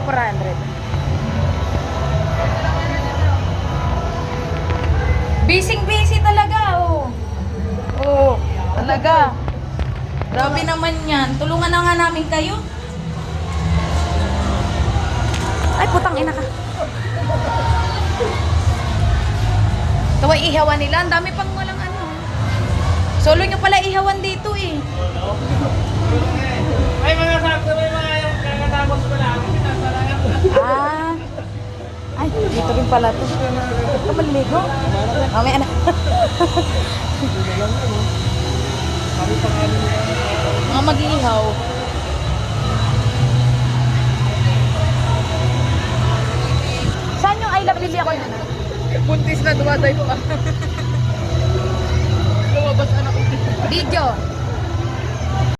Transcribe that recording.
400. Busy talaga, oh. Oh, talaga. Grabe naman yan. Tulungan na nga namin kayo. Ay, putang ina ka. Ito ay ihawan nila. Ang dami pang walang ano. Solo nyo pala ihawan dito eh. May mga sakto, may mga yung kakatapos ko lang. Ah. Ay, dito rin pala to. Ito maliligo. Mamaya na. Mga mag-iihaw. Saan yung I love Lily ako yun? Buntis na dumaday ko. Lumabas anak ko. Video.